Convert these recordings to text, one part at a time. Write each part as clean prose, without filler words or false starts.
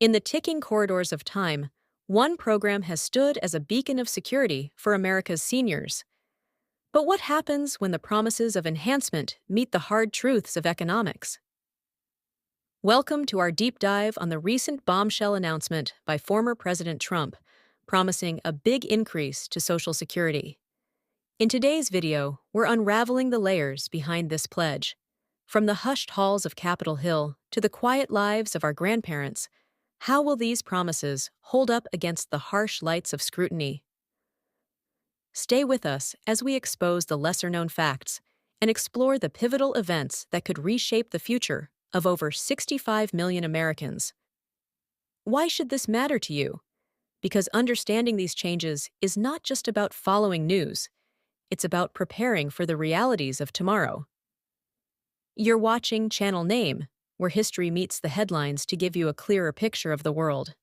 In the ticking corridors of time, one program has stood as a beacon of security for America's seniors. But what happens when the promises of enhancement meet the hard truths of economics? Welcome to our deep dive on the recent bombshell announcement by former President Trump, promising a big increase to Social Security. In today's video, we're unraveling the layers behind this pledge. From the hushed halls of Capitol Hill to the quiet lives of our grandparents, how will these promises hold up against the harsh lights of scrutiny? Stay with us as we expose the lesser-known facts and explore the pivotal events that could reshape the future of over 65 million Americans. Why should this matter to you? Because understanding these changes is not just about following news, it's about preparing for the realities of tomorrow. You're watching Channel Name, where history meets the headlines to give you a clearer picture of the world.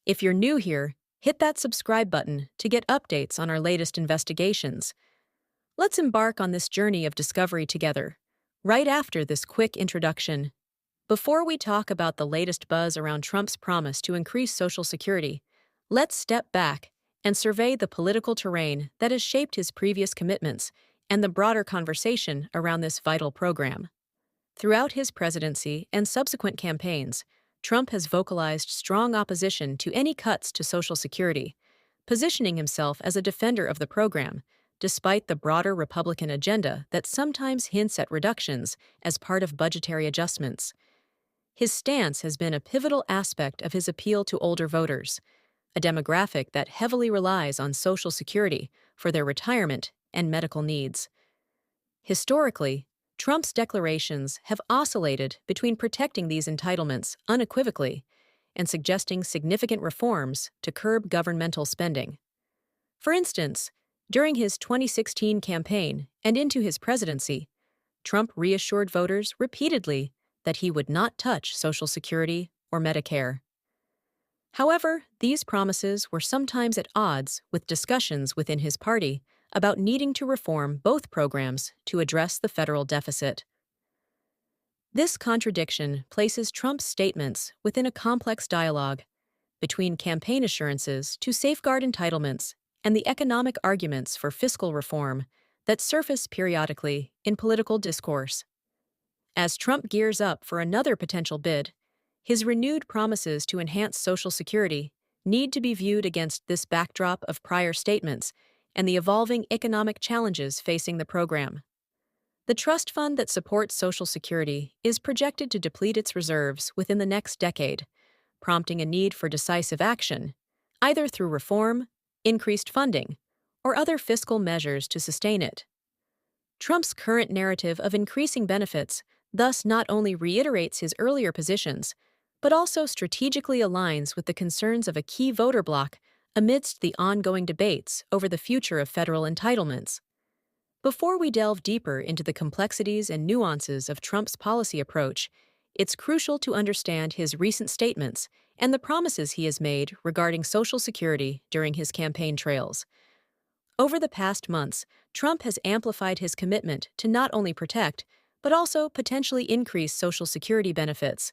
If you're new here, hit that subscribe button to get updates on our latest investigations. Let's embark on this journey of discovery together, right after this quick introduction. Before we talk about the latest buzz around Trump's promise to increase Social Security, let's step back and survey the political terrain that has shaped his previous commitments and the broader conversation around this vital program. Throughout his presidency and subsequent campaigns, Trump has vocalized strong opposition to any cuts to Social Security, positioning himself as a defender of the program, despite the broader Republican agenda that sometimes hints at reductions as part of budgetary adjustments. His stance has been a pivotal aspect of his appeal to older voters, a demographic that heavily relies on Social Security for their retirement and medical needs. Historically, Trump's declarations have oscillated between protecting these entitlements unequivocally and suggesting significant reforms to curb governmental spending. For instance, during his 2016 campaign and into his presidency, Trump reassured voters repeatedly that he would not touch Social Security or Medicare. However, these promises were sometimes at odds with discussions within his party about needing to reform both programs to address the federal deficit. This contradiction places Trump's statements within a complex dialogue between campaign assurances to safeguard entitlements and the economic arguments for fiscal reform that surface periodically in political discourse. As Trump gears up for another potential bid, his renewed promises to enhance Social Security need to be viewed against this backdrop of prior statements and the evolving economic challenges facing the program. The trust fund that supports Social Security is projected to deplete its reserves within the next decade, prompting a need for decisive action, either through reform, increased funding, or other fiscal measures to sustain it. Trump's current narrative of increasing benefits thus not only reiterates his earlier positions, but also strategically aligns with the concerns of a key voter bloc amidst the ongoing debates over the future of federal entitlements. Before we delve deeper into the complexities and nuances of Trump's policy approach, it's crucial to understand his recent statements and the promises he has made regarding Social Security during his campaign trails. Over the past months, Trump has amplified his commitment to not only protect, but also potentially increase Social Security benefits,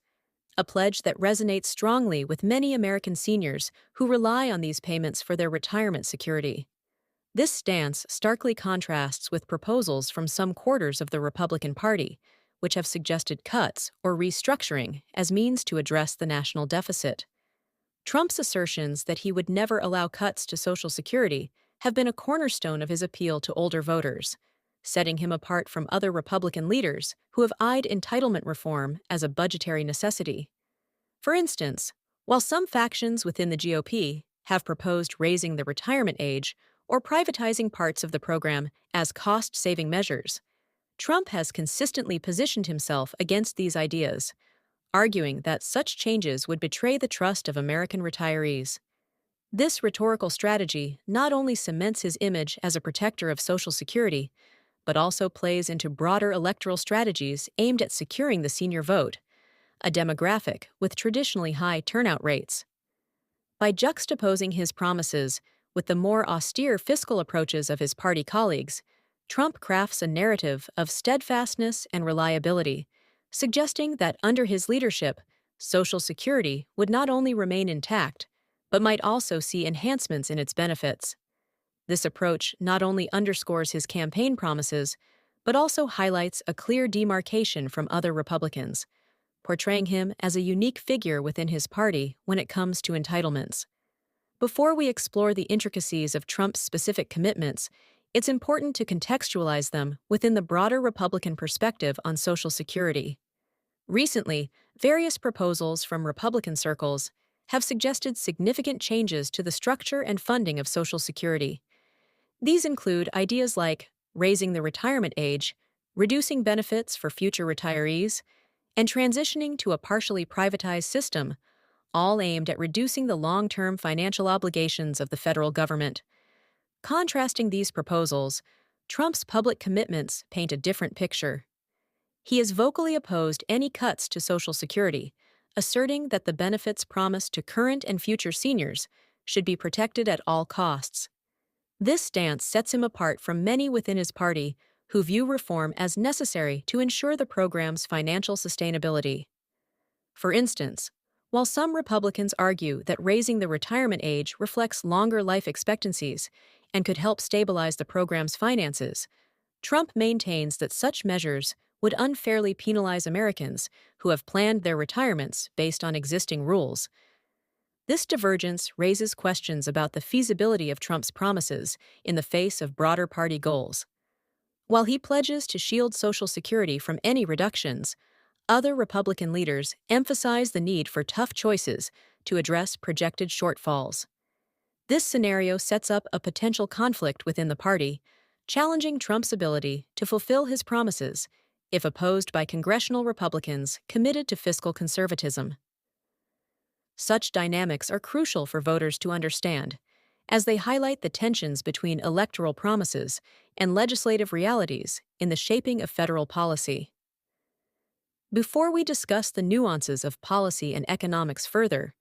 a pledge that resonates strongly with many American seniors who rely on these payments for their retirement security. This stance starkly contrasts with proposals from some quarters of the Republican Party, which have suggested cuts or restructuring as means to address the national deficit. Trump's assertions that he would never allow cuts to Social Security have been a cornerstone of his appeal to older voters, setting him apart from other Republican leaders who have eyed entitlement reform as a budgetary necessity. For instance, while some factions within the GOP have proposed raising the retirement age or privatizing parts of the program as cost-saving measures, Trump has consistently positioned himself against these ideas, arguing that such changes would betray the trust of American retirees. This rhetorical strategy not only cements his image as a protector of Social Security, but also plays into broader electoral strategies aimed at securing the senior vote, a demographic with traditionally high turnout rates. By juxtaposing his promises with the more austere fiscal approaches of his party colleagues, Trump crafts a narrative of steadfastness and reliability, suggesting that under his leadership, Social Security would not only remain intact, but might also see enhancements in its benefits. This approach not only underscores his campaign promises, but also highlights a clear demarcation from other Republicans, portraying him as a unique figure within his party when it comes to entitlements. Before we explore the intricacies of Trump's specific commitments, it's important to contextualize them within the broader Republican perspective on Social Security. Recently, various proposals from Republican circles have suggested significant changes to the structure and funding of Social Security. These include ideas like raising the retirement age, reducing benefits for future retirees, and transitioning to a partially privatized system, all aimed at reducing the long-term financial obligations of the federal government. Contrasting these proposals, Trump's public commitments paint a different picture. He has vocally opposed any cuts to Social Security, asserting that the benefits promised to current and future seniors should be protected at all costs. This stance sets him apart from many within his party who view reform as necessary to ensure the program's financial sustainability. For instance, while some Republicans argue that raising the retirement age reflects longer life expectancies and could help stabilize the program's finances, Trump maintains that such measures would unfairly penalize Americans who have planned their retirements based on existing rules. This divergence raises questions about the feasibility of Trump's promises in the face of broader party goals. While he pledges to shield Social Security from any reductions, other Republican leaders emphasize the need for tough choices to address projected shortfalls. This scenario sets up a potential conflict within the party, challenging Trump's ability to fulfill his promises if opposed by congressional Republicans committed to fiscal conservatism. Such dynamics are crucial for voters to understand, as they highlight the tensions between electoral promises and legislative realities in the shaping of federal policy. Before we discuss the nuances of policy and economics further,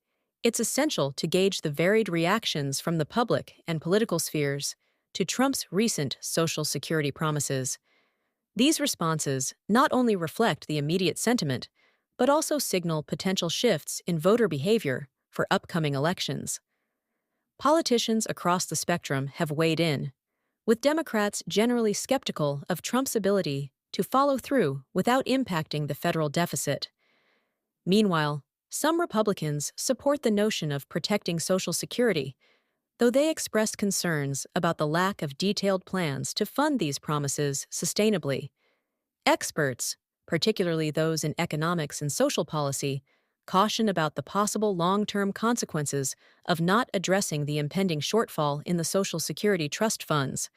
it's essential to gauge the varied reactions from the public and political spheres to Trump's recent Social Security promises. These responses not only reflect the immediate sentiment, but also signal potential shifts in voter behavior for upcoming elections. Politicians across the spectrum have weighed in, with Democrats generally skeptical of Trump's ability to follow through without impacting the federal deficit. Meanwhile, some Republicans support the notion of protecting Social Security, though they expressed concerns about the lack of detailed plans to fund these promises sustainably. Experts, particularly those in economics and social policy, caution about the possible long-term consequences of not addressing the impending shortfall in the Social Security trust funds.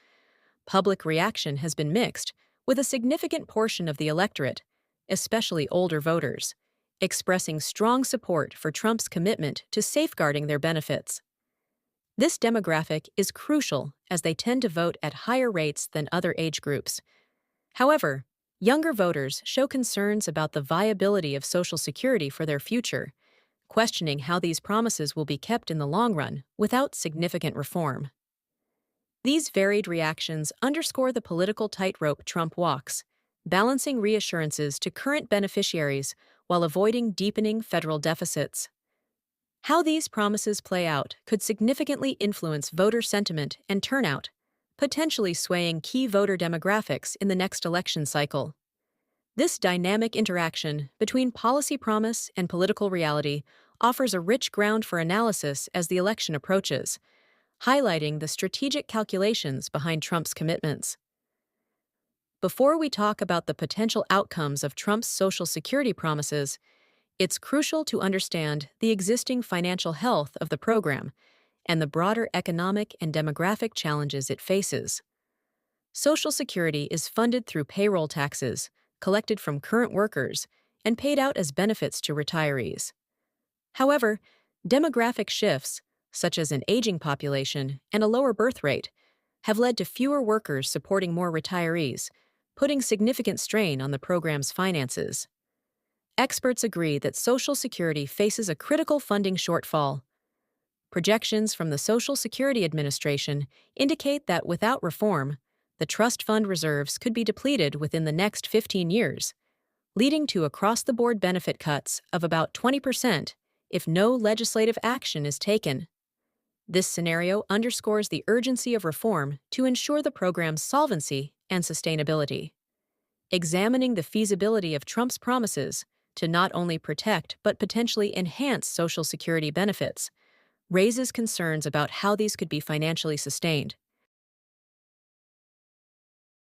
Public reaction has been mixed, with a significant portion of the electorate, especially older voters, expressing strong support for Trump's commitment to safeguarding their benefits. This demographic is crucial as they tend to vote at higher rates than other age groups. However, younger voters show concerns about the viability of Social Security for their future, questioning how these promises will be kept in the long run without significant reform. These varied reactions underscore the political tightrope Trump walks, balancing reassurances to current beneficiaries while avoiding deepening federal deficits. How these promises play out could significantly influence voter sentiment and turnout, potentially swaying key voter demographics in the next election cycle. This dynamic interaction between policy promise and political reality offers a rich ground for analysis as the election approaches, highlighting the strategic calculations behind Trump's commitments. Before we talk about the potential outcomes of Trump's Social Security promises, it's crucial to understand the existing financial health of the program and the broader economic and demographic challenges it faces. Social Security is funded through payroll taxes, collected from current workers, and paid out as benefits to retirees. However, demographic shifts, such as an aging population and a lower birth rate, have led to fewer workers supporting more retirees, putting significant strain on the program's finances. Experts agree that Social Security faces a critical funding shortfall. Projections from the Social Security Administration indicate that without reform, the trust fund reserves could be depleted within the next 15 years, leading to across-the-board benefit cuts of about 20% if no legislative action is taken. This scenario underscores the urgency of reform to ensure the program's solvency and sustainability. Examining the feasibility of Trump's promises to not only protect but potentially enhance Social Security benefits raises concerns about how these could be financially sustained.